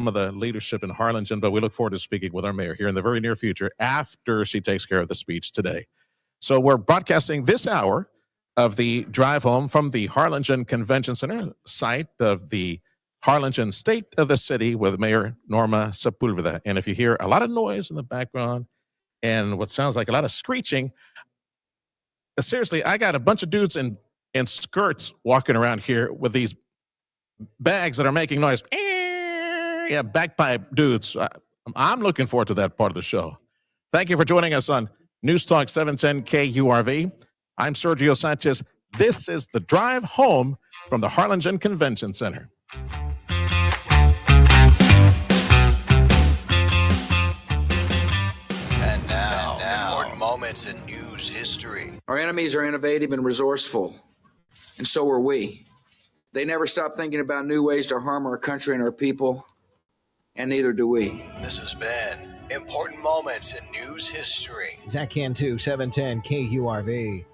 of the leadership in Harlingen, but we look forward to speaking with our mayor here in the very near future after she takes care of the speech today. So we're broadcasting this hour of the drive home from the Harlingen Convention Center, site of the Harlingen State of the City with Mayor Norma Sepulveda. And if you hear a lot of noise in the background and what sounds like a lot of screeching, seriously, I got a bunch of dudes in skirts walking around here with these bags that are making noise. Yeah, bagpipe dudes. I'm looking forward to that part of the show. Thank you for joining us on News Talk 710 KURV. I'm Sergio Sanchez. This is the drive home from the Harlingen Convention Center. And now, important moments in news history. Our enemies are innovative and resourceful, and so are we. They never stop thinking about new ways to harm our country and our people, and neither do we. This has been Important Moments in News History. Zach Cantu, 710 KURV.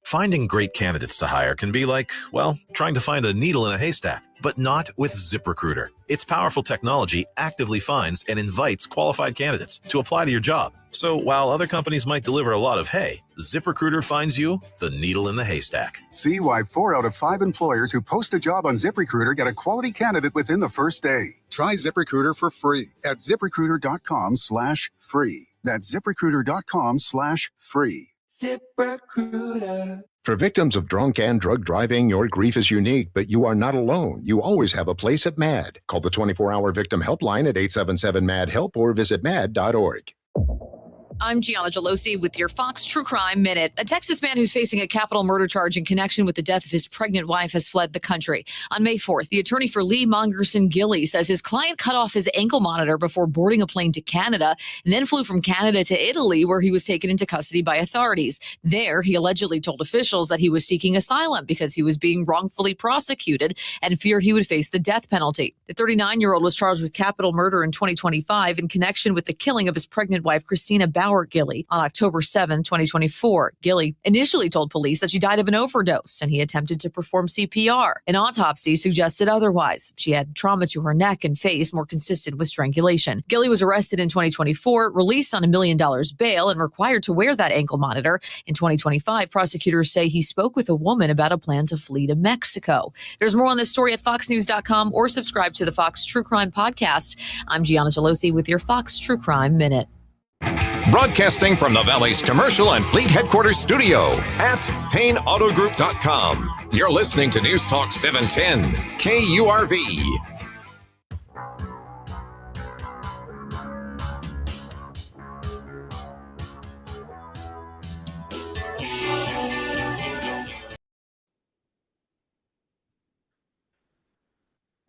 Finding great candidates to hire can be like, well, trying to find a needle in a haystack, but not with ZipRecruiter. Its powerful technology actively finds and invites qualified candidates to apply to your job. So while other companies might deliver a lot of hay, ZipRecruiter finds you the needle in the haystack. See why 4 out of 5 employers who post a job on ZipRecruiter get a quality candidate within the first day. Try ZipRecruiter for free at ZipRecruiter.com/free. That's ZipRecruiter.com/free. ZipRecruiter. For victims of drunk and drug driving, your grief is unique, but you are not alone. You always have a place at MAD. Call the 24-hour victim helpline at 877-MAD-HELP or visit mad.org. I'm Gianna Gelosi with your Fox True Crime Minute. A Texas man who's facing a capital murder charge in connection with the death of his pregnant wife has fled the country. On May 4th, the attorney for Lee Mongerson Gilley says his client cut off his ankle monitor before boarding a plane to Canada and then flew from Canada to Italy, where he was taken into custody by authorities. There, he allegedly told officials that he was seeking asylum because he was being wrongfully prosecuted and feared he would face the death penalty. The 39-year-old was charged with capital murder in 2025 in connection with the killing of his pregnant wife, Christina Bauer Gilley, on October 7, 2024. Gilley initially told police that she died of an overdose and he attempted to perform CPR. An autopsy suggested otherwise. She had trauma to her neck and face more consistent with strangulation. Gilley was arrested in 2024, released on $1 million bail, and required to wear that ankle monitor. In 2025, prosecutors say he spoke with a woman about a plan to flee to Mexico. There's more on this story at foxnews.com or subscribe to the Fox True Crime Podcast. I'm Gianna Gelosi with your Fox True Crime Minute. Broadcasting from the Valley's commercial and fleet headquarters studio at PayneAutoGroup.com. You're listening to News Talk 710 KURV.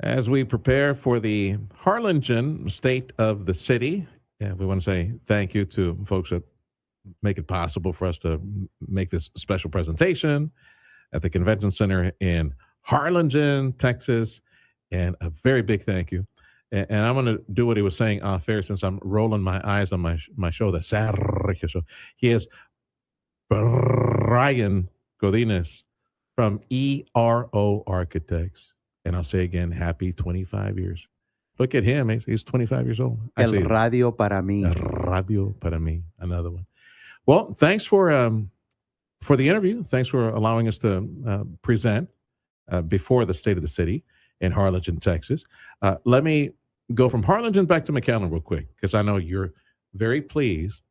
As we prepare for the Harlingen State of the City, we want to say thank you to folks that make it possible for us to make this special presentation at the Convention Center in Harlingen, Texas, and a very big thank you. And I'm going to do what he was saying off air since I'm rolling my eyes on my show, the Sergio Show. He is Brian Godinez from ERO Architects. And I'll say again, happy 25 years. Look at him. He's 25 years old. Actually, El Radio Para Mí. El Radio Para Mí. Another one. Well, thanks for the interview. Thanks for allowing us to present before the State of the City in Harlingen, Texas. Let me go from Harlingen back to McAllen real quick, because I know you're very pleased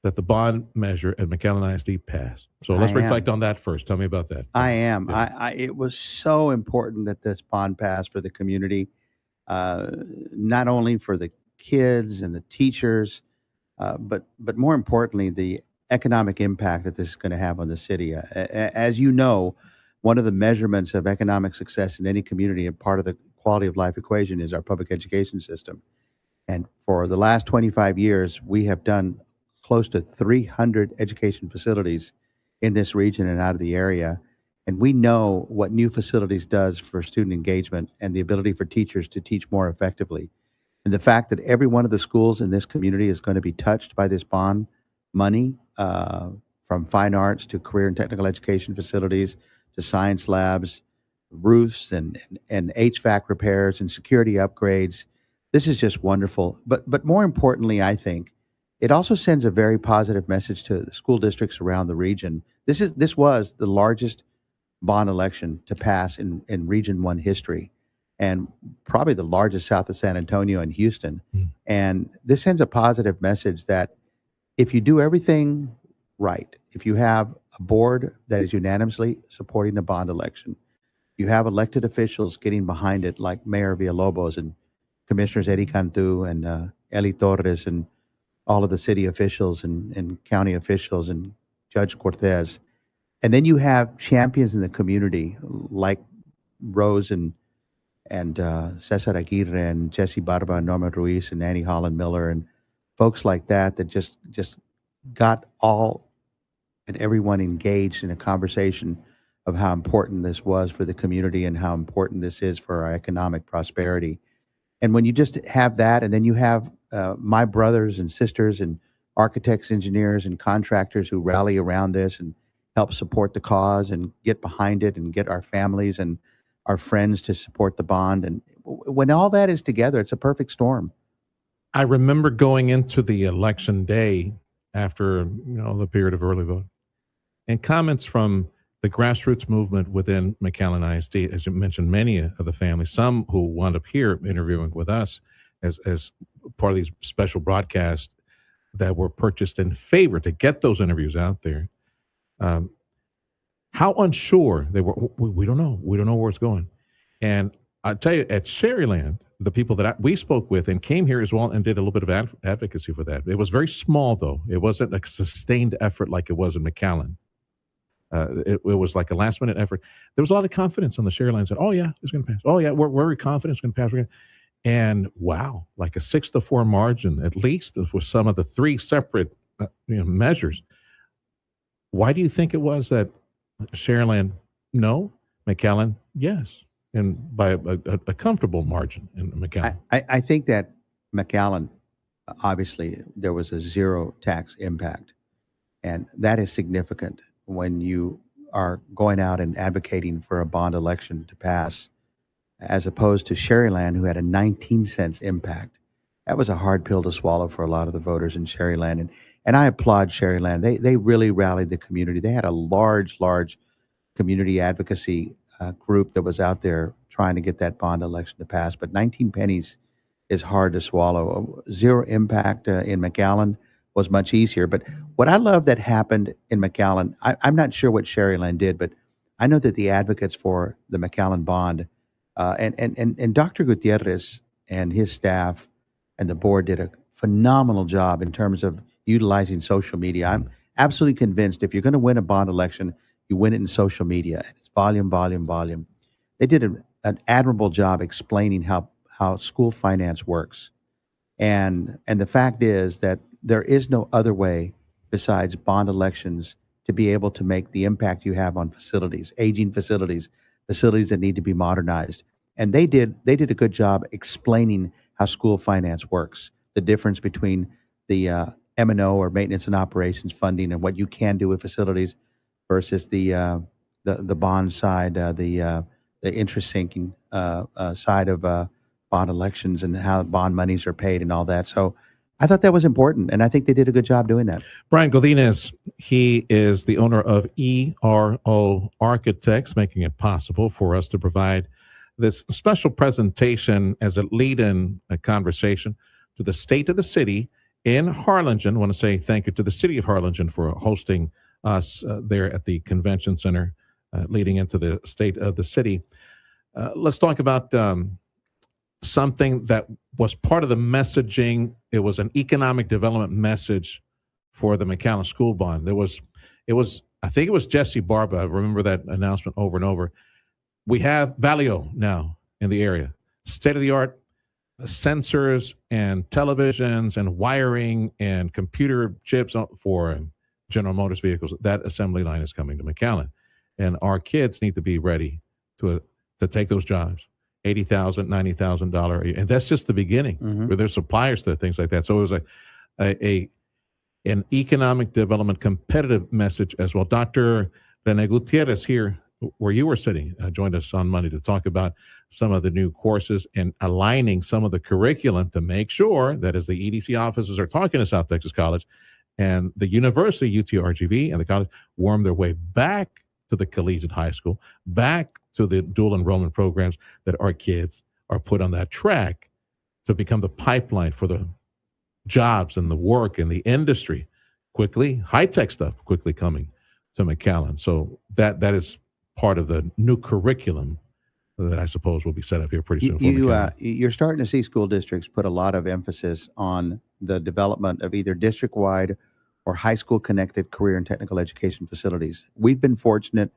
that the bond measure at McAllen ISD passed. So let's reflect on that first. Tell me about that. I am. Yeah. It was so important that this bond passed for the community. Not only for the kids and the teachers, but more importantly, the economic impact that this is going to have on the city. As you know, one of the measurements of economic success in any community and part of the quality of life equation is our public education system. And for the last 25 years, we have done close to 300 education facilities in this region and out of the area. And we know what new facilities does for student engagement and the ability for teachers to teach more effectively. And the fact that every one of the schools in this community is going to be touched by this bond money, from fine arts to career and technical education facilities to science labs, roofs and HVAC repairs and security upgrades. This is just wonderful. But more importantly, I think it also sends a very positive message to the school districts around the region. This was the largest bond election to pass in Region 1 history, and probably the largest south of San Antonio and Houston. And this sends a positive message that if you do everything right, if you have a board that is unanimously supporting the bond election, you have elected officials getting behind it like Mayor Villalobos and Commissioners Eddie Cantu and Eli Torres and all of the city officials and county officials and Judge Cortez. And then you have champions in the community like Rose and Cesar Aguirre and Jesse Barba and Norma Ruiz and Annie Holland Miller and folks like that just got all and everyone engaged in a conversation of how important this was for the community and how important this is for our economic prosperity. And when you just have that, and then you have my brothers and sisters and architects, engineers, and contractors who rally around this and help support the cause and get behind it and get our families and our friends to support the bond. And when all that is together, it's a perfect storm. I remember going into the election day after the period of early vote, and comments from the grassroots movement within McAllen ISD, as you mentioned, many of the families, some who wound up here interviewing with us as part of these special broadcasts that were purchased in favor to get those interviews out there. How unsure they were. We don't know. We don't know where it's going. And I'll tell you, at Sherryland, the people that we spoke with and came here as well and did a little bit of advocacy for that. It was very small, though. It wasn't a sustained effort like it was in McAllen. It was like a last minute effort. There was a lot of confidence on the Sherryland. Said, "Oh yeah, it's going to pass. Oh yeah, we're very confident it's going to pass." And wow, like a 6-4 margin, at least with some of the three separate measures. Why do you think it was that Sherryland, no, McAllen, yes, and by a comfortable margin in McAllen? I think that McAllen, obviously, there was a zero tax impact, and that is significant when you are going out and advocating for a bond election to pass, as opposed to Sherryland, who had a 19 cents impact. That was a hard pill to swallow for a lot of the voters in Sherryland. And I applaud Sherryland. They really rallied the community. They had a large community advocacy group that was out there trying to get that bond election to pass. But 19 pennies is hard to swallow. Zero impact in McAllen was much easier. But what I love that happened in McAllen, I'm not sure what Sherryland did, but I know that the advocates for the McAllen bond and Dr. Gutierrez and his staff and the board did a phenomenal job in terms of utilizing social media. I'm absolutely convinced if you're going to win a bond election, you win it in social media. It's volume. They did an admirable job explaining how school finance works. And the fact is that there is no other way besides bond elections to be able to make the impact you have on facilities, aging facilities that need to be modernized. And they did a good job explaining how school finance works, the difference between the M&O or maintenance and operations funding and what you can do with facilities versus the bond side, the interest sinking side of bond elections and how bond monies are paid and all that. So I thought that was important, and I think they did a good job doing that. Brian Godinez, he is the owner of ERO Architects, making it possible for us to provide this special presentation as a lead-in conversation to the state of the city in Harlingen. I want to say thank you to the city of Harlingen for hosting us there at the convention center leading into the state of the city. Let's talk about something that was part of the messaging. It was an economic development message for the McAllen School Bond. I think it was Jesse Barba. I remember that announcement over and over. We have Valio now in the area. State-of-the-art sensors and televisions and wiring and computer chips for General Motors vehicles. That assembly line is coming to McAllen. And our kids need to be ready to take those jobs. $80,000, $90,000, and that's just the beginning. Where there's suppliers to things like that. So it was an economic development competitive message as well. Dr. Rene Gutierrez here where you were sitting, joined us on Monday to talk about some of the new courses and aligning some of the curriculum to make sure that as the EDC offices are talking to South Texas College and the university, UTRGV, and the college worm their way back to the collegiate high school, back to the dual enrollment programs, that our kids are put on that track to become the pipeline for the jobs and the work and the industry quickly, high-tech stuff quickly coming to McAllen. So that is part of the new curriculum that I suppose will be set up here pretty soon. You're starting to see school districts put a lot of emphasis on the development of either district-wide or high school-connected career and technical education facilities. We've been fortunate.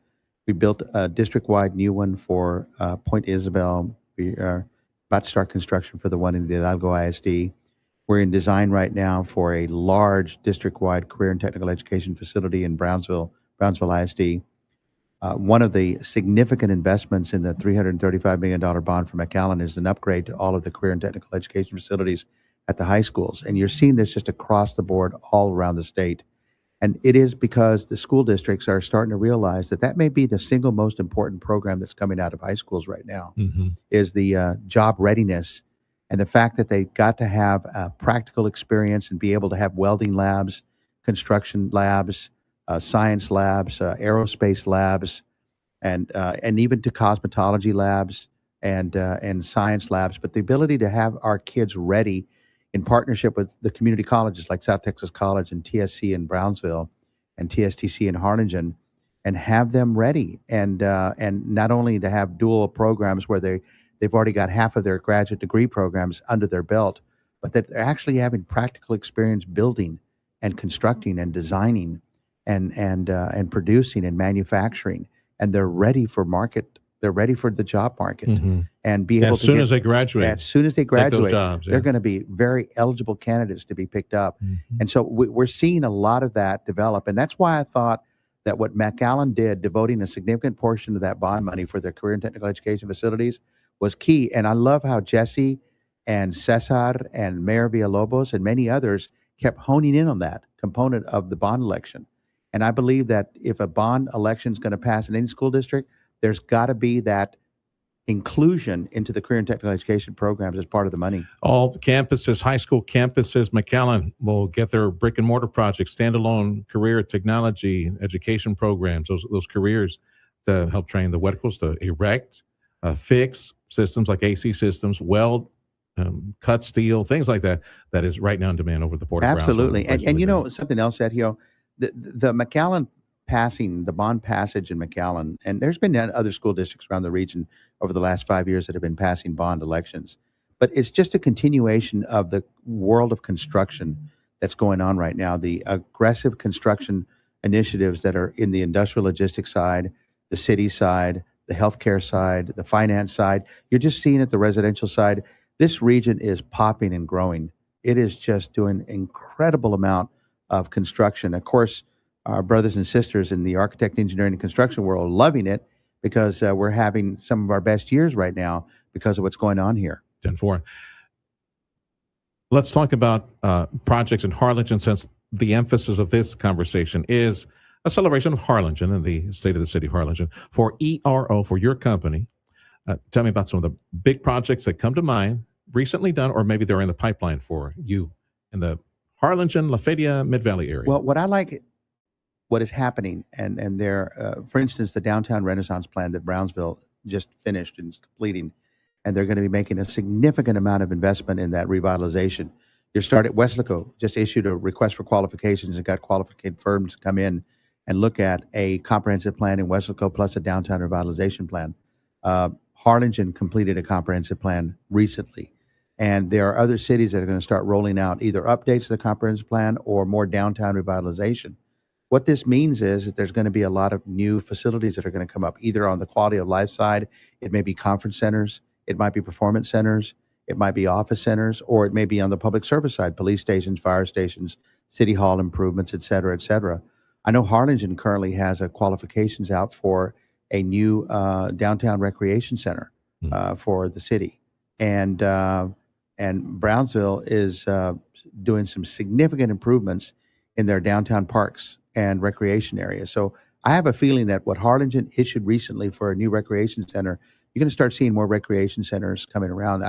We built a district-wide new one for Point Isabel. We are about to start construction for the one in the Hidalgo ISD. We're in design right now for a large district-wide career and technical education facility in Brownsville ISD. One of the significant investments in the $335 million bond for McAllen is an upgrade to all of the career and technical education facilities at the high schools. And you're seeing this just across the board all around the state. And it is because the school districts are starting to realize that may be the single most important program that's coming out of high schools right now, is the job readiness and the fact that they've got to have practical experience and be able to have welding labs, construction labs, science labs, aerospace labs, and even to cosmetology labs and science labs. But the ability to have our kids ready in partnership with the community colleges like South Texas College and TSC in Brownsville and TSTC in Harlingen, and have them ready, and not only to have dual programs where they've already got half of their graduate degree programs under their belt, but that they're actually having practical experience building and constructing and designing and producing and manufacturing, and they're ready for market. They're ready for the job market, and be able as soon as they graduate, take those jobs, they're going to be very eligible candidates to be picked up. And so we're seeing a lot of that develop, and that's why I thought that what McAllen did, devoting a significant portion of that bond money for their career and technical education facilities, was key. And I love how Jesse and Cesar and Mayor Villalobos and many others kept honing in on that component of the bond election. And I believe that if a bond election is going to pass in any school district, there's got to be that inclusion into the career and technical education programs as part of the money. All campuses, high school campuses, McAllen will get their brick and mortar projects, standalone career technology education programs, those careers to help train the verticals to erect, fix systems like AC systems, weld, cut steel, things like that. That is right now in demand over the port. Absolutely. And you know, something else, Sergio, the McAllen passing, the bond passage in McAllen, and there's been other school districts around the region over the last 5 years that have been passing bond elections, but it's just a continuation of the world of construction that's going on right now, the aggressive construction initiatives that are in the industrial logistics side, the city side, the healthcare side, the finance side. You're just seeing it, the residential side. This region is popping and growing. It is just doing an incredible amount of construction. Of course, our brothers and sisters in the architect, engineering, and construction world are loving it because we're having some of our best years right now because of what's going on here. 10-4. Let's talk about projects in Harlingen, since the emphasis of this conversation is a celebration of Harlingen and the state of the city of Harlingen. For ERO, for your company, tell me about some of the big projects that come to mind, recently done, or maybe they're in the pipeline for you in the Harlingen, Lafayette, Mid-Valley area. Well, what is happening, and there, for instance, the downtown Renaissance plan that Brownsville just finished and is completing, and they're going to be making a significant amount of investment in that revitalization. Your start at Weslaco just issued a request for qualifications and got qualified firms to come in and look at a comprehensive plan in Weslaco plus a downtown revitalization plan. Harlingen completed a comprehensive plan recently, and there are other cities that are going to start rolling out either updates to the comprehensive plan or more downtown revitalization. What this means is that there's going to be a lot of new facilities that are going to come up, either on the quality of life side. It may be conference centers, it might be performance centers, it might be office centers, or it may be on the public service side, police stations, fire stations, city hall improvements, et cetera, et cetera. I know Harlingen currently has a qualifications out for a new downtown recreation center for the city. And Brownsville is doing some significant improvements in their downtown parks and recreation areas. So I have a feeling that what Harlingen issued recently for a new recreation center, you're going to start seeing more recreation centers coming around.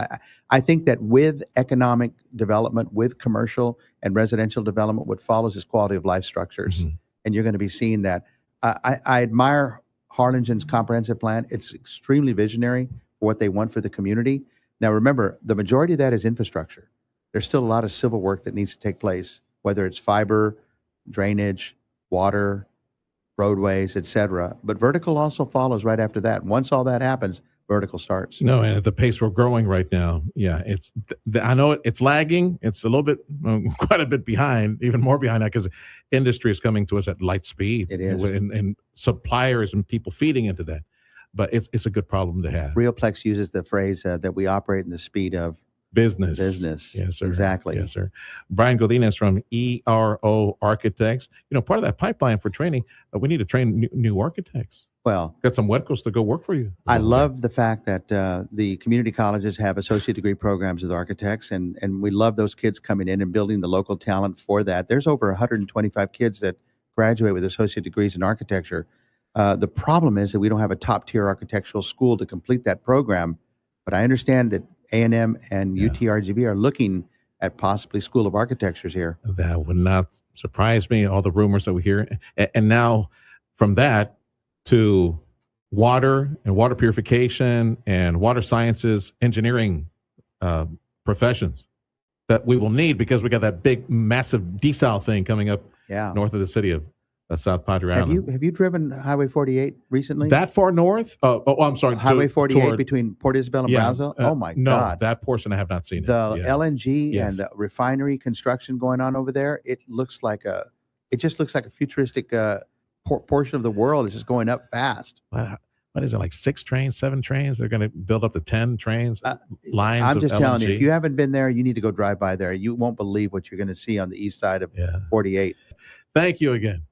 I think that with economic development, with commercial and residential development, what follows is quality of life structures. And you're going to be seeing that. I admire Harlingen's comprehensive plan. It's extremely visionary for what they want for the community. Now, remember, the majority of that is infrastructure. There's still a lot of civil work that needs to take place, whether it's fiber, drainage, water, roadways, et cetera. But vertical also follows right after that. Once all that happens, vertical starts. No, and at the pace we're growing right now, yeah, it's. I know it's lagging. It's a little bit, quite a bit behind, even more behind that because industry is coming to us at light speed. It is, and suppliers and people feeding into that. But it's a good problem to have. Realplex uses the phrase that we operate in the speed of business. Yes, sir. Exactly. Yes, sir. Brian Godinez from ERO Architects. Part of that pipeline for training, we need to train new architects. Well, got some Wetcos to go work for you. I love the fact that the community colleges have associate degree programs with architects, and we love those kids coming in and building the local talent for that. There's over 125 kids that graduate with associate degrees in architecture. The problem is that we don't have a top-tier architectural school to complete that program, but I understand that A&M and UTRGV are looking at possibly School of Architectures here. That would not surprise me, all the rumors that we hear. And now from that to water and water purification and water sciences, engineering professions that we will need because we got that big, massive desal thing coming up north of the city of South Padre Island. Have you driven Highway 48 recently? That far north? I'm sorry. Highway 48 between Port Isabel and Brownsville? Oh, my no, God. That portion I have not seen. The LNG and the refinery construction going on over there, it just looks like a futuristic portion of the world. It's just going up fast. What is it, like 6 trains, 7 trains? They're going to build up to 10 trains, lines I'm just telling you, LNG. if you haven't been there, you need to go drive by there. You won't believe what you're going to see on the east side of 48. Thank you again.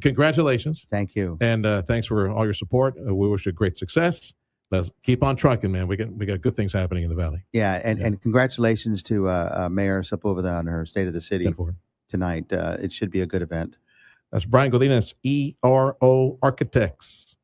Congratulations. Thank you. And thanks for all your support. We wish you great success. Let's keep on trucking, man. We got good things happening in the Valley. Yeah, and congratulations to Mayor Sepulveda on her State of the City tonight. It should be a good event. That's Brian Godinez, ERO Architects.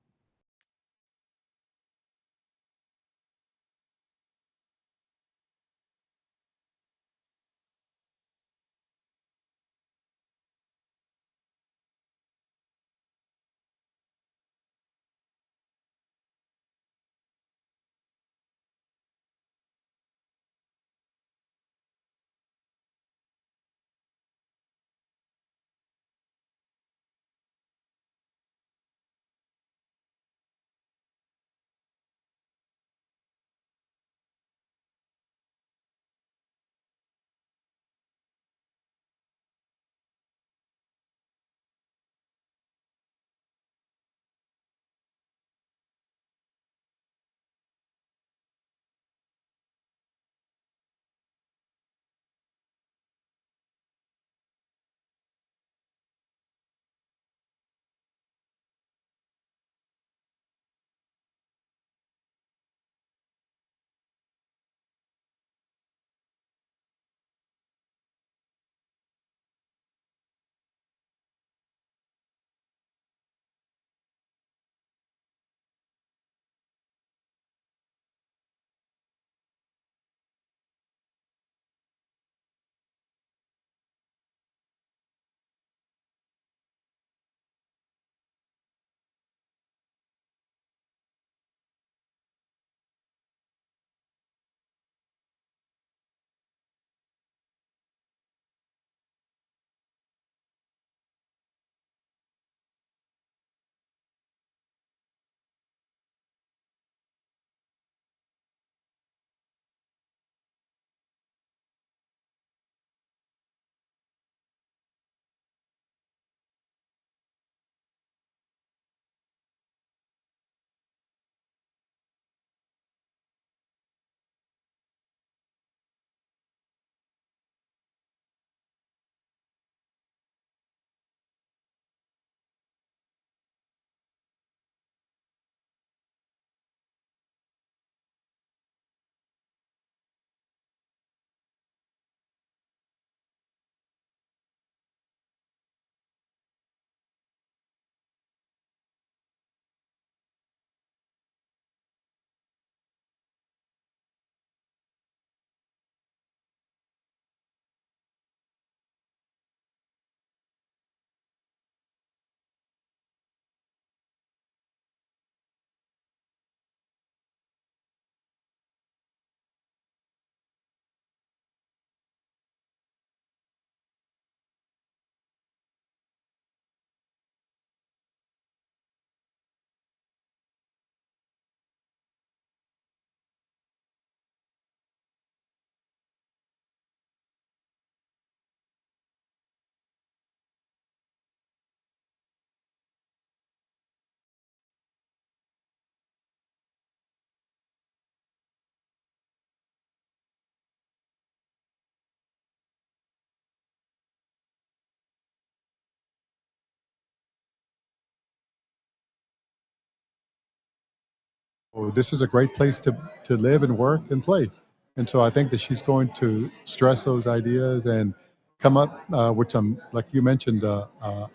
This is a great place to live and work and play. And so I think that she's going to stress those ideas and come up with some, like you mentioned, an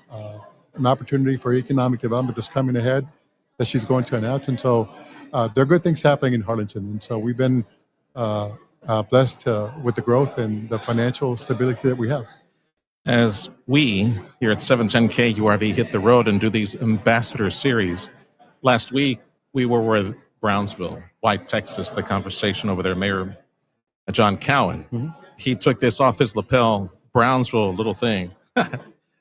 opportunity for economic development that's coming ahead that she's going to announce. And so there are good things happening in Harlingen. And so we've been blessed with the growth and the financial stability that we have. As we here at 710 KURV hit the road and do these ambassador series, last week we were with Brownsville, White, Texas, the conversation over there, Mayor John Cowan. Mm-hmm. He took this off his lapel, Brownsville little thing,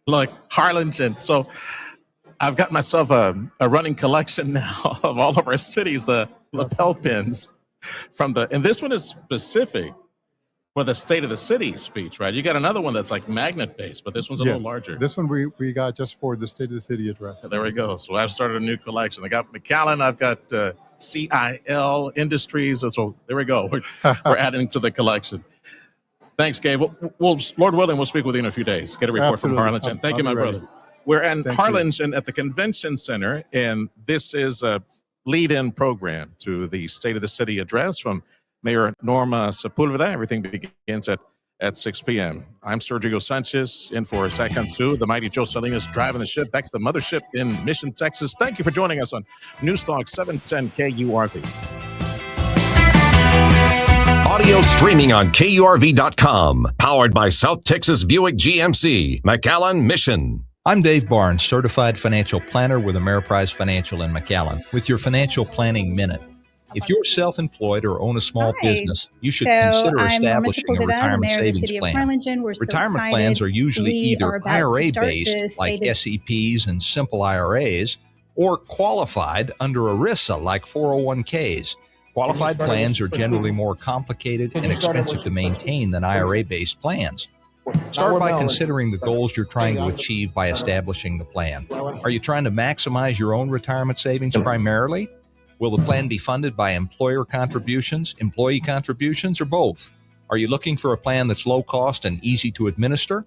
like Harlingen. So I've got myself a running collection now of all of our cities, the lapel pins and this one is specific for the State of the City speech, right? You got another one that's like magnet based, but this one's a little larger. This one we got just for the State of the City address. There we go. So I've started a new collection. I got McAllen, I've got CIL Industries. So there we go. We're adding to the collection. Thanks, Gabe. We'll Lord willing, we'll speak with you in a few days. Get a report from Harlingen. Thank you, my brother. We're in Harlingen at the Convention Center, and this is a lead-in program to the State of the City address from Mayor Norma Sepulveda. Everything begins at 6 p.m. I'm Sergio Sanchez, in for Zach Cantu. The mighty Joe Salinas driving the ship back to the mothership in Mission, Texas. Thank you for joining us on Newstalk 710 KURV. Audio streaming on KURV.com. Powered by South Texas Buick GMC, McAllen, Mission. I'm Dave Barnes, Certified Financial Planner with Ameriprise Financial in McAllen, with your Financial Planning Minute. If you're self-employed or own a small business, you should consider establishing a retirement savings plan. Retirement plans are usually either IRA-based, like SEPs and simple IRAs, or qualified under ERISA, like 401ks. Qualified plans are generally more complicated and expensive to maintain than IRA-based plans. Start by considering the goals you're trying to achieve by establishing the plan. Are you trying to maximize your own retirement savings primarily? Will the plan be funded by employer contributions, employee contributions, or both? Are you looking for a plan that's low cost and easy to administer?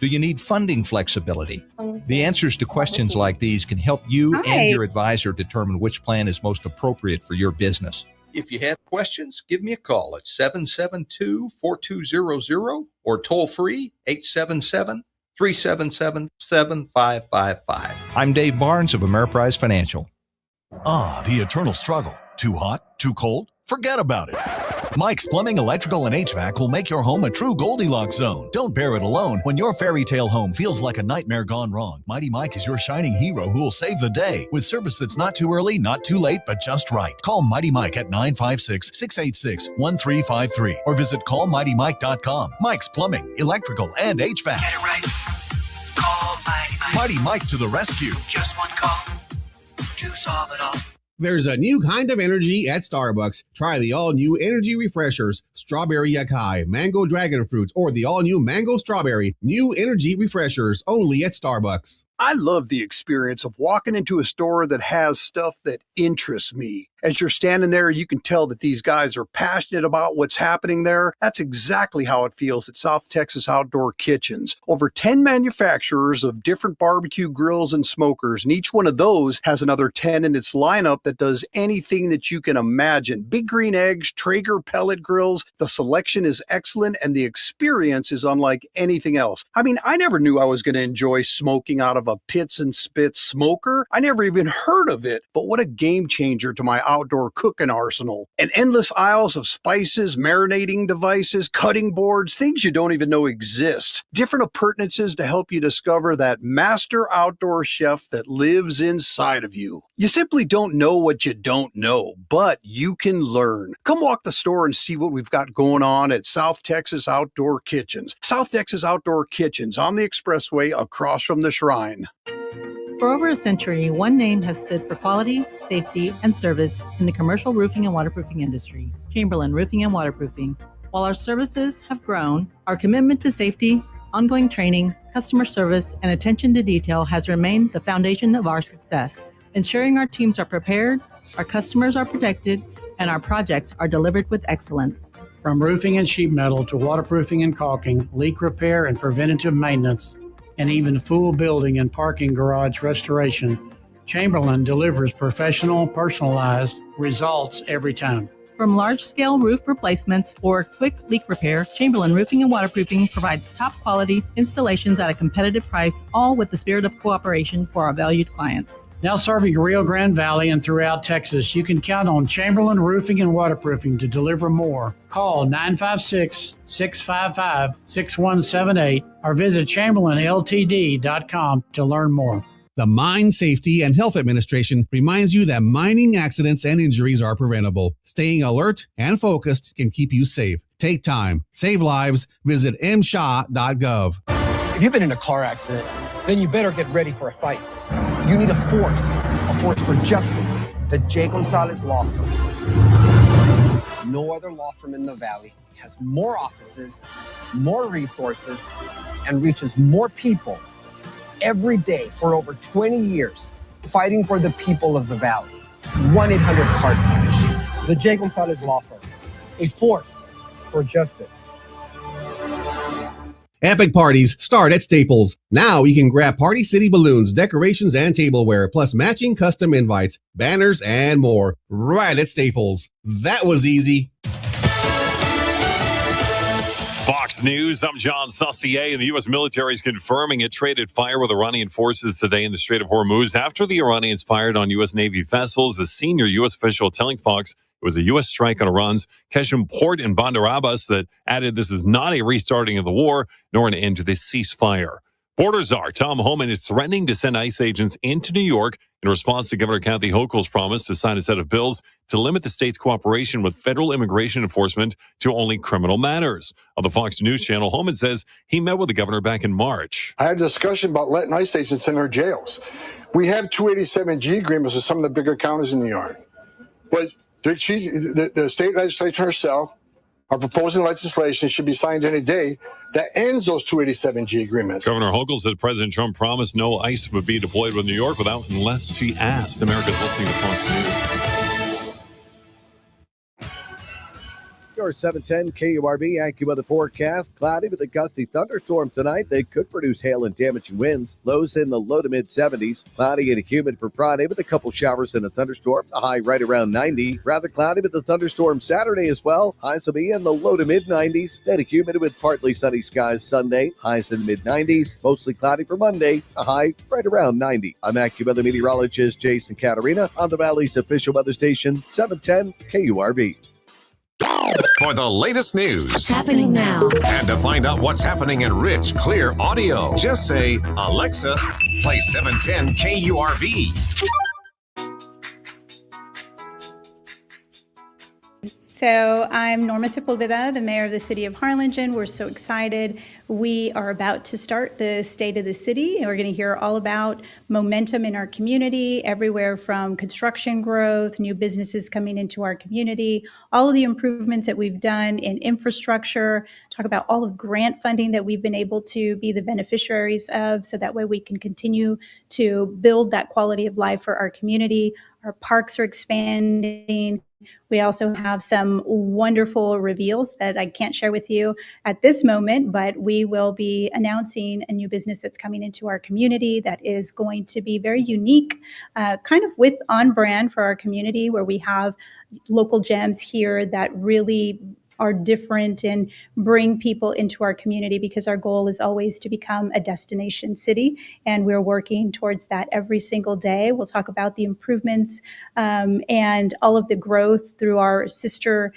Do you need funding flexibility? The answers to questions like these can help you and your advisor determine which plan is most appropriate for your business. If you have questions, give me a call at 772-4200 or toll free 877-377-7555. I'm Dave Barnes of Ameriprise Financial. The eternal struggle. Too hot? Too cold? Forget about it. Mike's Plumbing, Electrical, and HVAC will make your home a true Goldilocks zone. Don't bear it alone when your fairy tale home feels like a nightmare gone wrong. Mighty Mike is your shining hero who will save the day with service that's not too early, not too late, but just right. Call Mighty Mike at 956-686-1353 or visit callmightymike.com. Mike's Plumbing, Electrical, and HVAC. Get it right. Call Mighty Mike. Mighty Mike to the rescue. Just one call to solve it all. There's a new kind of energy at Starbucks. Try the all-new energy refreshers, Strawberry Yakai, Mango Dragon Fruits, or the all-new Mango Strawberry. New energy refreshers only at Starbucks. I love the experience of walking into a store that has stuff that interests me. As you're standing there, you can tell that these guys are passionate about what's happening there. That's exactly how it feels at South Texas Outdoor Kitchens. Over 10 manufacturers of different barbecue grills and smokers, and each one of those has another 10 in its lineup that does anything that you can imagine. Big Green Eggs, Traeger pellet grills, the selection is excellent and the experience is unlike anything else. I mean, I never knew I was going to enjoy smoking out of a Pits and Spits smoker. I never even heard of it, but what a game changer to my outdoor cooking arsenal. And endless aisles of spices, marinating devices, cutting boards, things you don't even know exist. Different appurtenances to help you discover that master outdoor chef that lives inside of you. You simply don't know what you don't know, but you can learn. Come walk the store and see what we've got going on at South Texas Outdoor Kitchens. South Texas Outdoor Kitchens on the expressway across from the Shrine. For over a century, one name has stood for quality, safety, and service in the commercial roofing and waterproofing industry, Chamberlain Roofing and Waterproofing. While our services have grown, our commitment to safety, ongoing training, customer service, and attention to detail has remained the foundation of our success, ensuring our teams are prepared, our customers are protected, and our projects are delivered with excellence. From roofing and sheet metal to waterproofing and caulking, leak repair and preventative maintenance, and even full building and parking garage restoration, Chamberlain delivers professional, personalized results every time. From large-scale roof replacements or quick leak repair, Chamberlain Roofing and Waterproofing provides top-quality installations at a competitive price, all with the spirit of cooperation for our valued clients. Now serving Rio Grande Valley and throughout Texas, you can count on Chamberlain Roofing and Waterproofing to deliver more. Call 956-655-6178 or visit ChamberlainLTD.com to learn more. The Mine Safety and Health Administration reminds you that mining accidents and injuries are preventable. Staying alert and focused can keep you safe. Take time, save lives. Visit msha.gov. If you've been in a car accident, then you better get ready for a fight. You need a force for justice. The J. Gonzalez Law Firm. No other law firm in the Valley has more offices, more resources, and reaches more people every day for over 20 years, fighting for the people of the Valley. 1-800-CAR-CRUSH. The J. Gonzalez Law Firm. A force for justice. Epic parties start at Staples. Now you can grab Party City balloons, decorations, and tableware, plus matching custom invites, banners, and more right at Staples. That was easy. Fox News, I'm John Saucier, and the U.S. military is confirming it traded fire with Iranian forces today in the Strait of Hormuz after the Iranians fired on U.S. Navy vessels. A senior U.S. official telling Fox it was a U.S. strike on Iran's Qeshm port in Bandar Abbas that added this is not a restarting of the war nor an end to the ceasefire. Border czar Tom Homan is threatening to send ICE agents into New York in response to Governor Kathy Hochul's promise to sign a set of bills to limit the state's cooperation with federal immigration enforcement to only criminal matters. On the Fox News channel, Homan says he met with the governor back in March. I had a discussion about letting ICE agents in our jails. We have 287G agreements with some of the bigger counties in New York. But the state legislature herself are proposing legislation should be signed any day that ends those 287G agreements. Governor Hochul said President Trump promised no ICE would be deployed with New York unless she asked. America's listening to Fox News. Your 710 KURV AccuWeather forecast. Cloudy with a gusty thunderstorm tonight. They could produce hail and damaging winds. Lows in the low to mid 70s. Cloudy and humid for Friday with a couple showers and a thunderstorm. The high right around 90. Rather cloudy with a thunderstorm Saturday as well. Highs will be in the low to mid 90s. Then humid with partly sunny skies Sunday. Highs in the mid 90s. Mostly cloudy for Monday. A high right around 90. I'm AccuWeather meteorologist Jason Caterina on the Valley's official weather station 710 KURV. For the latest news happening now, and to find out what's happening in rich, clear audio, just say, Alexa, play 710 KURV. So I'm Norma Sepulveda, the mayor of the city of Harlingen. We're so excited. We are about to start the State of the City, and we're going to hear all about momentum in our community, everywhere from construction growth, new businesses coming into our community, all of the improvements that we've done in infrastructure, talk about all of grant funding that we've been able to be the beneficiaries of, so that way we can continue to build that quality of life for our community. Our parks are expanding. We also have some wonderful reveals that I can't share with you at this moment, but we will be announcing a new business that's coming into our community that is going to be very unique, kind of with on brand for our community, where we have local gems here that really are different and bring people into our community, because our goal is always to become a destination city, and we're working towards that every single day. We'll talk about the improvements and all of the growth through our sister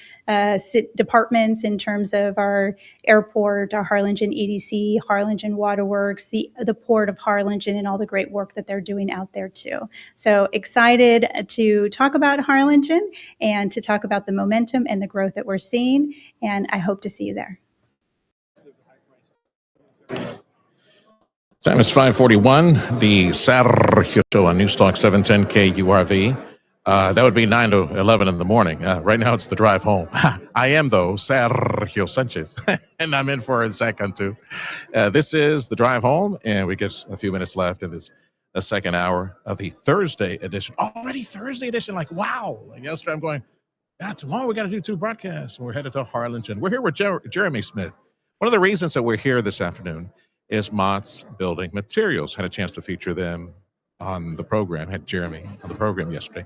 departments in terms of our airport, our Harlingen EDC, Harlingen Waterworks, the Port of Harlingen, and all the great work that they're doing out there too. So excited to talk about Harlingen and to talk about the momentum and the growth that we're seeing, and I hope to see you there. Time is 5:41. The Sergio Show on Newstalk 710 KURV. That would be 9 to 11 in the morning. Right now it's the drive home. I am, though, Sergio Sanchez, and I'm in for a second, too. This is the drive home, and we get a few minutes left in this second hour of the Thursday edition. Already Thursday edition, like, wow. Like yesterday I'm going, tomorrow we got to do 2 broadcasts, and we're headed to Harlingen. We're here with Jeremy Smith. One of the reasons that we're here this afternoon is Mott's Building Materials. Had a chance to feature them on the program, had Jeremy on the program yesterday.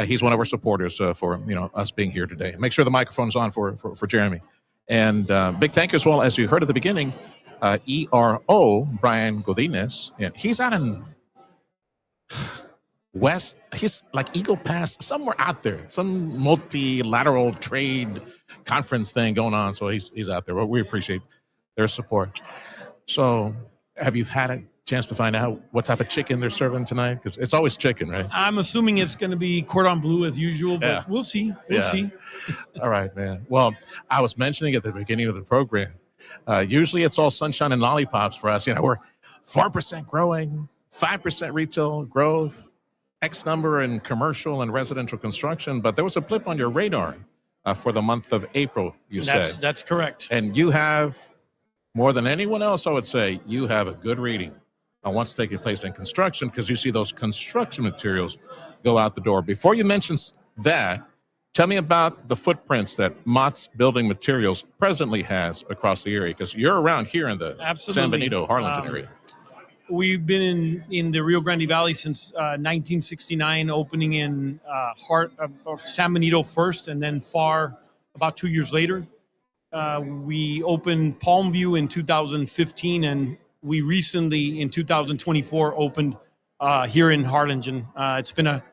He's one of our supporters for us being here today. Make sure the microphone's on for Jeremy. And big thank you as well, as you heard at the beginning, ERO, Brian Godinez. And he's out in West, he's like Eagle Pass, somewhere out there, some multilateral trade conference thing going on. So he's out there. But we appreciate their support. So have you had a chance to find out what type of chicken they're serving tonight? Because it's always chicken, right? I'm assuming it's going to be cordon bleu as usual, but we'll see. We'll see. All right, man. Well, I was mentioning at the beginning of the program, usually it's all sunshine and lollipops for us. We're 4% growing, 5% retail growth, X number in commercial and residential construction, but there was a blip on your radar for the month of April, you said. That's correct. And you have, more than anyone else, I would say, you have a good reading on what's taking place in construction, because you see those construction materials go out the door. Before you mention that, tell me about the footprints that Mott's Building Materials presently has across the area, because you're around here in the San Benito, Harlingen area. We've been in the Rio Grande Valley since 1969, opening in San Benito first, and then FAR about 2 years later. We opened Palmview in 2015, and we recently, in 2024, opened here in Harlingen. It's been a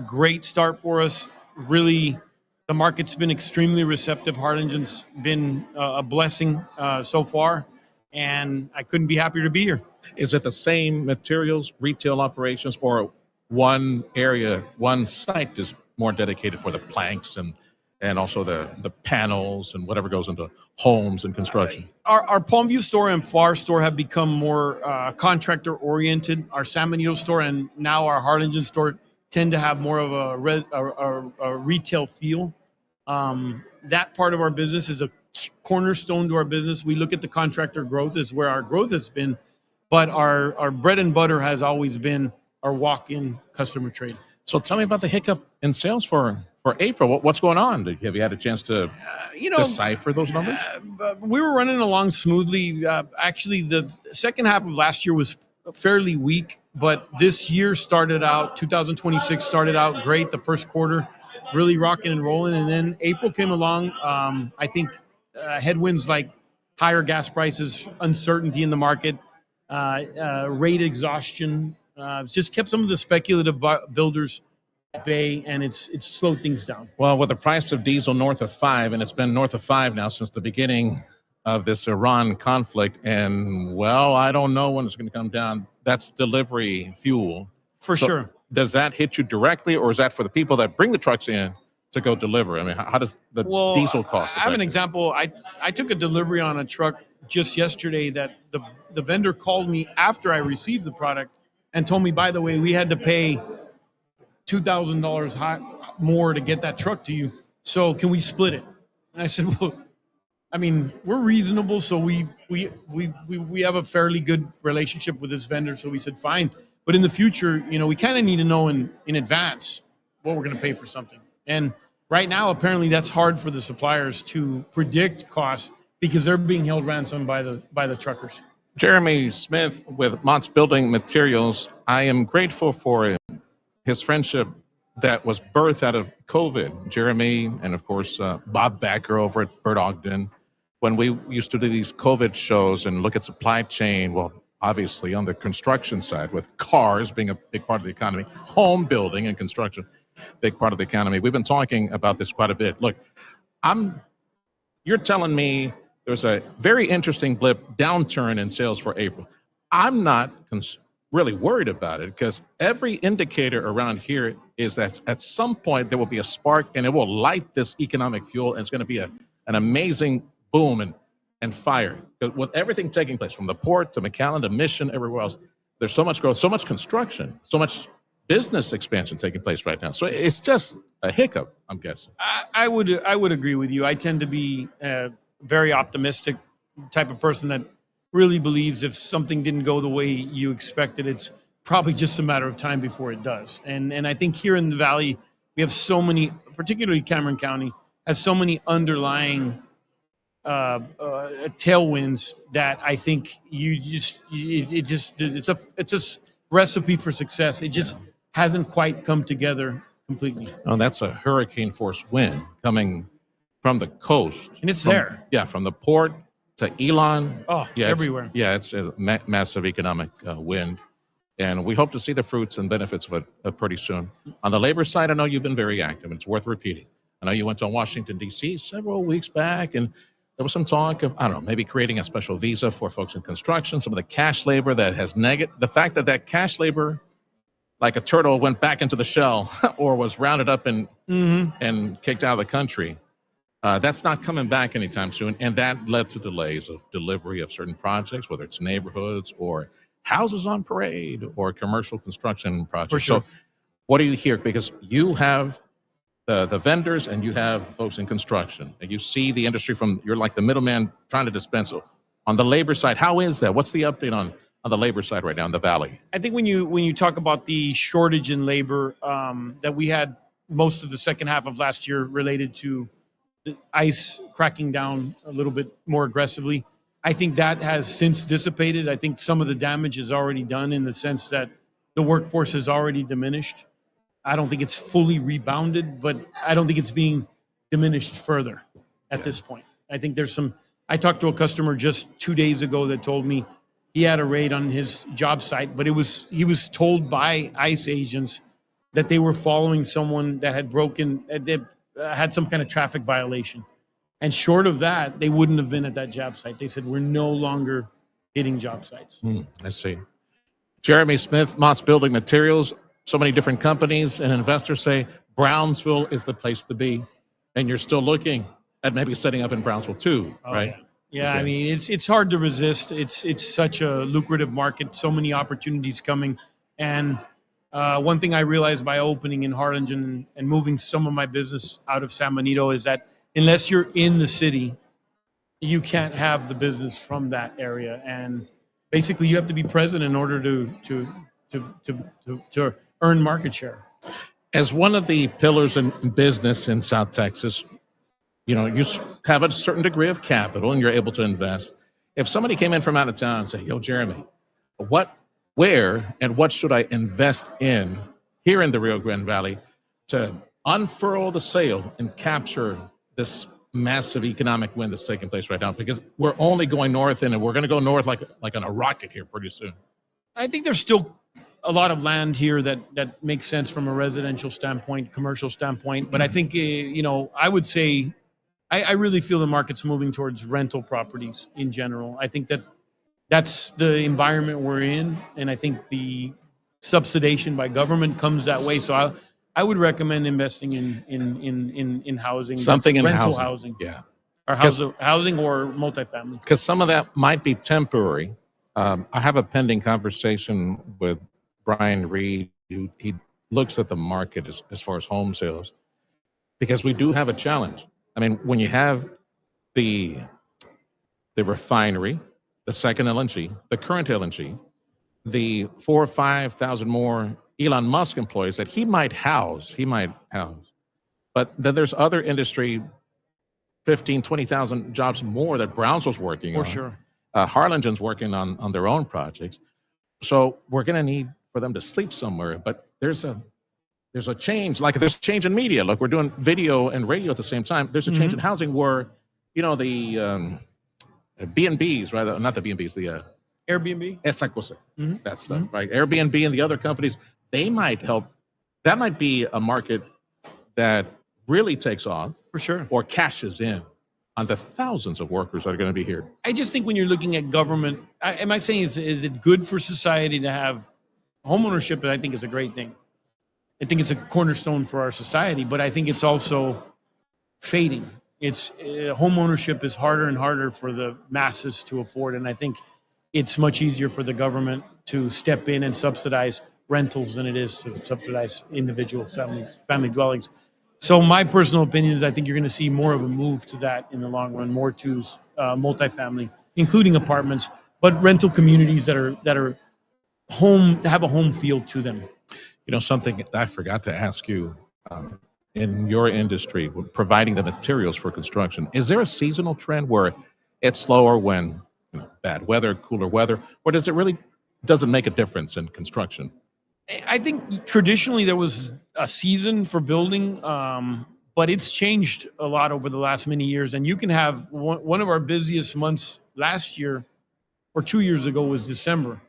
great start for us. Really, the market's been extremely receptive. Harlingen's been a blessing so far, and I couldn't be happier to be here. Is it the same materials, retail operations, or one area, one site is more dedicated for the planks and also the panels and whatever goes into homes and construction? Our Palmview store and FAR store have become more contractor-oriented. Our San Benito store and now our Harlingen store tend to have more of a retail feel. That part of our business is a cornerstone to our business. We look at the contractor growth as where our growth has been, but our bread and butter has always been our walk-in customer trade. So tell me about the hiccup in sales for April. What's going on? Have you had a chance to decipher those numbers? We were running along smoothly. Actually, the second half of last year was fairly weak, but this year 2026 started out great. The first quarter really rocking and rolling, and then April came along. I think headwinds like higher gas prices, uncertainty in the market, rate exhaustion, just kept some of the speculative builders at bay, and it's slowed things down. Well, with the price of diesel north of $5, and it's been north of $5 now since the beginning of this Iran conflict, and well, I don't know when it's going to come down. That's delivery fuel. For sure. Does that hit you directly, or is that for the people that bring the trucks in to go deliver? I mean, how does the diesel cost? I have an example. I took a delivery on a truck just yesterday that the vendor called me after I received the product and told me, by the way, we had to pay $2,000 more to get that truck to you. So can we split it? And I said, well, I mean, we're reasonable, so we have a fairly good relationship with this vendor. So we said, fine. But in the future, we kind of need to know in advance what we're going to pay for something. And right now, apparently, that's hard for the suppliers to predict costs because they're being held ransom by the truckers. Jeremy Smith with Mott's Building Materials. I am grateful for his friendship that was birthed out of COVID. Jeremy and, of course, Bob Backer over at Bert Ogden. When we used to do these COVID shows and look at supply chain, well, obviously on the construction side, with cars being a big part of the economy, home building and construction, big part of the economy. We've been talking about this quite a bit. Look, you're telling me there's a very interesting downturn in sales for April. I'm not really worried about it because every indicator around here is that at some point there will be a spark and it will light this economic fuel, and it's going to be an amazing boom and fire. With everything taking place from the port to McAllen to Mission, everywhere else, there's so much growth, so much construction, so much business expansion taking place right now. So it's just a hiccup, I'm guessing. I would agree with you. I tend to be a very optimistic type of person that really believes if something didn't go the way you expected, it's probably just a matter of time before it does. And I think here in the Valley, we have so many, particularly Cameron County, has so many underlying tailwinds that I think it's recipe for success. It just hasn't quite come together completely. Oh, that's a hurricane force wind coming from the coast. And it's there. Yeah, from the port to Elon. Oh, yeah, everywhere. It's a massive economic wind. And we hope to see the fruits and benefits of it pretty soon. On the labor side, I know you've been very active, and it's worth repeating. I know you went to Washington, D.C. several weeks back, and there was some talk of, I don't know, maybe creating a special visa for folks in construction, some of the cash labor that has the fact that cash labor, like a turtle, went back into the shell or was rounded up and kicked out of the country. That's not coming back anytime soon. And that led to delays of delivery of certain projects, whether it's neighborhoods or houses on parade or commercial construction projects. For sure. So what do you hear? Because you have the vendors and you have folks in construction, and you see the industry you're like the middleman trying to dispense. On the labor side, how is that? What's the update on the labor side right now in the Valley? I think when you talk about the shortage in labor that we had most of the second half of last year related to the ICE cracking down a little bit more aggressively, I think that has since dissipated. I think some of the damage is already done in the sense that the workforce has already diminished. I don't think it's fully rebounded, but I don't think it's being diminished further at this point. I think I talked to a customer just 2 days ago that told me he had a raid on his job site, but he was told by ICE agents that they were following someone that had some kind of traffic violation. And short of that, they wouldn't have been at that job site. They said, we're no longer hitting job sites. I see. Jeremy Smith, Mott's Building Materials, so many different companies and investors say Brownsville is the place to be. And you're still looking at maybe setting up in Brownsville too, right? Yeah, Okay. I mean, it's hard to resist. It's such a lucrative market, so many opportunities coming. And one thing I realized by opening in Harlingen and moving some of my business out of San Benito is that unless you're in the city, you can't have the business from that area. And basically, you have to be present in order to earn market share. As one of the pillars in business in South Texas, you have a certain degree of capital and you're able to invest. If somebody came in from out of town and said, yo, Jeremy, where and what should I invest in here in the Rio Grande Valley to unfurl the sail and capture this massive economic wind that's taking place right now? Because we're only going north, and we're going to go north like on a rocket here pretty soon. I think there's still a lot of land here that makes sense from a residential standpoint, commercial standpoint. But I think, I would say I really feel the market's moving towards rental properties in general. I think that's the environment we're in. And I think the subsidization by government comes that way. So I would recommend investing in housing. Something in rental housing. Yeah. Or housing or multifamily. Because some of that might be temporary. I have a pending conversation with Brian Reed. He looks at the market as far as home sales, because we do have a challenge. I mean, when you have the refinery, the second LNG, the current LNG, the 4,000 or 5,000 more Elon Musk employees that he might house, but then there's other industry, 15,000, 20,000 jobs more that Brownsville's working on. For sure. Harlingen's working on their own projects. So we're going to need for them to sleep somewhere, but there's a change, like there's a change in media. Like we're doing video and radio at the same time. There's a change in housing where, the B&Bs, rather, not the B&Bs, the Airbnb? Esa cosa, that stuff, right? Airbnb and the other companies, they might help. That might be a market that really takes off. For sure. Or cashes in on the thousands of workers that are going to be here. I just think when you're looking at government, am I saying is it good for society to have homeownership? I think is a great thing. I think it's a cornerstone for our society, but I think it's also fading. Home ownership is harder and harder for the masses to afford, and I think it's much easier for the government to step in and subsidize rentals than it is to subsidize individual family dwellings. So my personal opinion is I think you're going to see more of a move to that in the long run, more to multifamily, including apartments, but rental communities that are home, have a home feel to them. Something I forgot to ask you, in your industry, providing the materials for construction, is there a seasonal trend where it's slower when bad weather, cooler weather, or does it really doesn't make a difference in construction. I think traditionally there was a season for building, but it's changed a lot over the last many years. And you can have one of our busiest months last year or 2 years ago was December.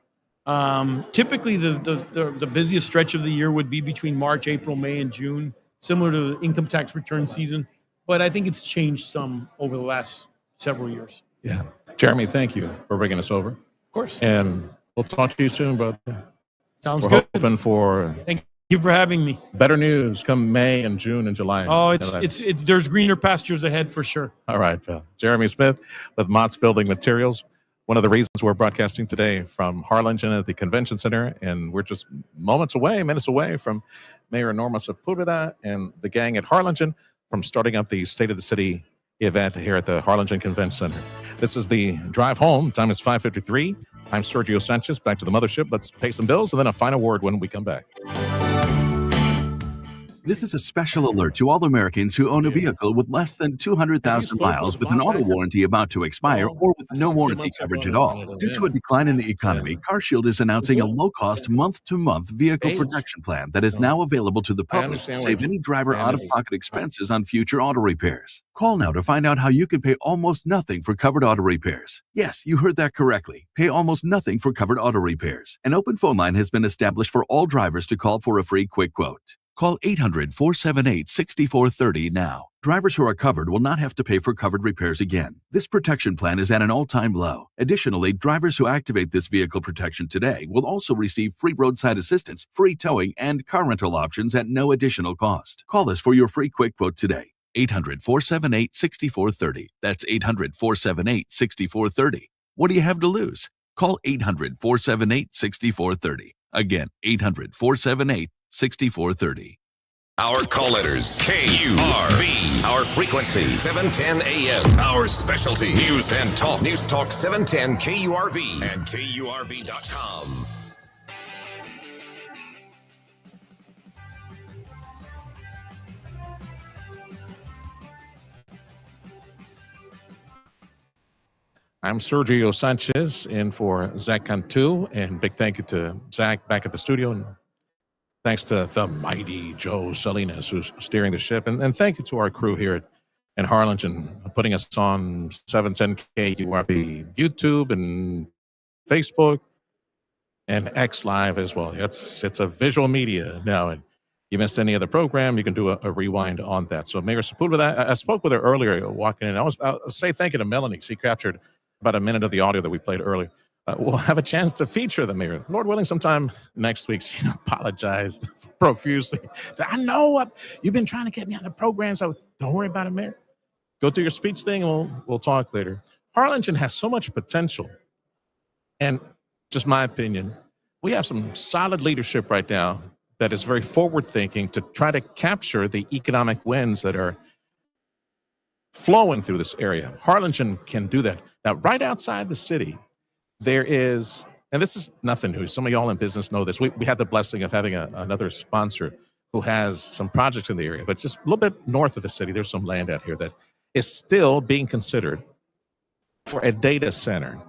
Typically, the busiest stretch of the year would be between March, April, May, and June, similar to the income tax return season. But I think it's changed some over the last several years. Yeah. Jeremy, thank you for bringing us over. Of course. And we'll talk to you soon, brother. Sounds We're good. hoping for Thank you for having me. better news come May and June and July. Oh, it's there's greener pastures ahead for sure. All right, Phil. Jeremy Smith with Mott's Building Materials. One of the reasons we're broadcasting today from Harlingen at the Convention Center, and we're just minutes away from Mayor Norma Sepulveda and the gang at Harlingen from starting up the State of the City event here at the Harlingen Convention Center. This is the drive home. Time is 5:53. I'm Sergio Sanchez. Back to the mothership. Let's pay some bills and then a final word when we come back. This is a special alert to all Americans who own a vehicle with less than 200,000 miles with an auto warranty about to expire or with no warranty coverage at all. Due to a decline in the economy, CarShield is announcing a low-cost month-to-month vehicle protection plan that is now available to the public to save any driver out-of-pocket expenses on future auto repairs. Call now to find out how you can pay almost nothing for covered auto repairs. Yes, you heard that correctly. Pay almost nothing for covered auto repairs. An open phone line has been established for all drivers to call for a free quick quote. Call 800-478-6430 now. Drivers who are covered will not have to pay for covered repairs again. This protection plan is at an all-time low. Additionally, drivers who activate this vehicle protection today will also receive free roadside assistance, free towing, and car rental options at no additional cost. Call us for your free quick quote today. 800-478-6430. That's 800-478-6430. What do you have to lose? Call 800-478-6430. Again, 800-478-6430. Our call letters, KURV. Our frequency, 710 AM. Our specialty, news and talk. News Talk 710 KURV and KURV.com. I'm Sergio Sanchez in for Zach Cantu, and big thank you to Zach back at the studio, and thanks to the mighty Joe Salinas who's steering the ship, and thank you to our crew here at Harlingen putting us on 710 KURV YouTube and Facebook and X Live as well. It's a visual media now, and you missed any of the program, you can do a rewind on that. So Mayor Sepulveda, I spoke with her earlier walking in. I'll say thank you to Melanie. She captured about a minute of the audio that we played earlier. We'll have a chance to feature the mayor. Lord willing, sometime next week. She apologized profusely. I know you've been trying to get me on the program, so don't worry about it, Mayor. Go through your speech thing, and we'll talk later. Harlingen has so much potential. And just my opinion, we have some solid leadership right now that is very forward-thinking to try to capture the economic winds that are flowing through this area. Harlingen can do that. Now, right outside the city, there is, and this is nothing new. Some of y'all in business know this. We had the blessing of having another sponsor who has some projects in the area, but just a little bit north of the city, there's some land out here that is still being considered for a data center.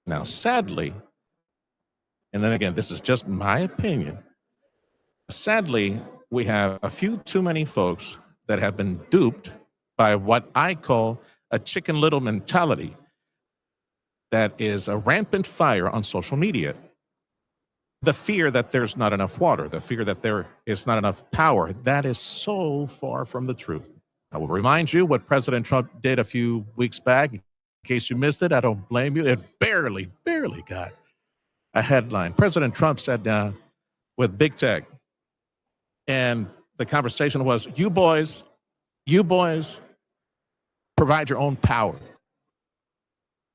Now, sadly, and then again, this is just my opinion, sadly, we have a few too many folks that have been duped by what I call a Chicken Little mentality that is a rampant fire on social media. The fear that there's not enough water, the fear that there is not enough power, that is so far from the truth. I will remind you what President Trump did a few weeks back. In case you missed it, I don't blame you. It barely got a headline. President Trump sat down with big tech, and the conversation was, you boys provide your own power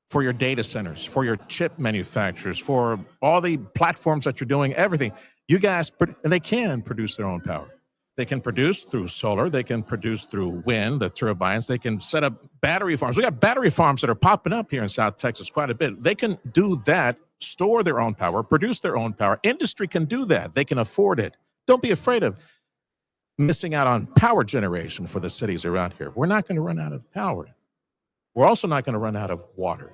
for your data centers, for your chip manufacturers, for all the platforms that you're doing, everything. You guys, and they can produce their own power. They can produce through solar. They can produce through wind, the turbines. They can set up battery farms. We got battery farms that are popping up here in South Texas quite a bit. They can do that, store their own power, produce their own power. Industry can do that. They can afford it. Don't be afraid of missing out on power generation for the cities around here. We're not going to run out of power. We're also not going to run out of water.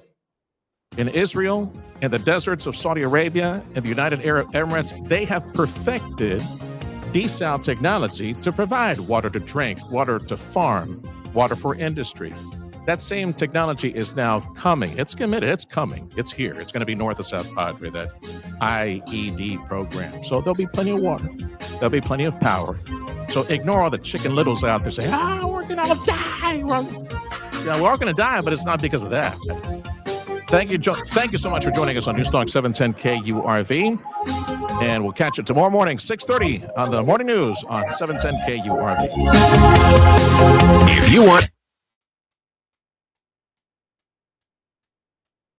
in Israel, in the deserts of Saudi Arabia, and the United Arab Emirates, they have perfected desal technology to provide water to drink, water to farm, water for industry. That same technology is now coming. It's committed. It's coming. It's here. It's going to be north of South Padre, that IED program. So there'll be plenty of water. There'll be plenty of power. So ignore all the chicken littles out there saying, we're going to die. We're all going to die, but it's not because of that. Thank you so much for joining us on News Talk 710 KURV. And we'll catch you tomorrow morning, 6:30 on the morning news on 710 KURV. If you want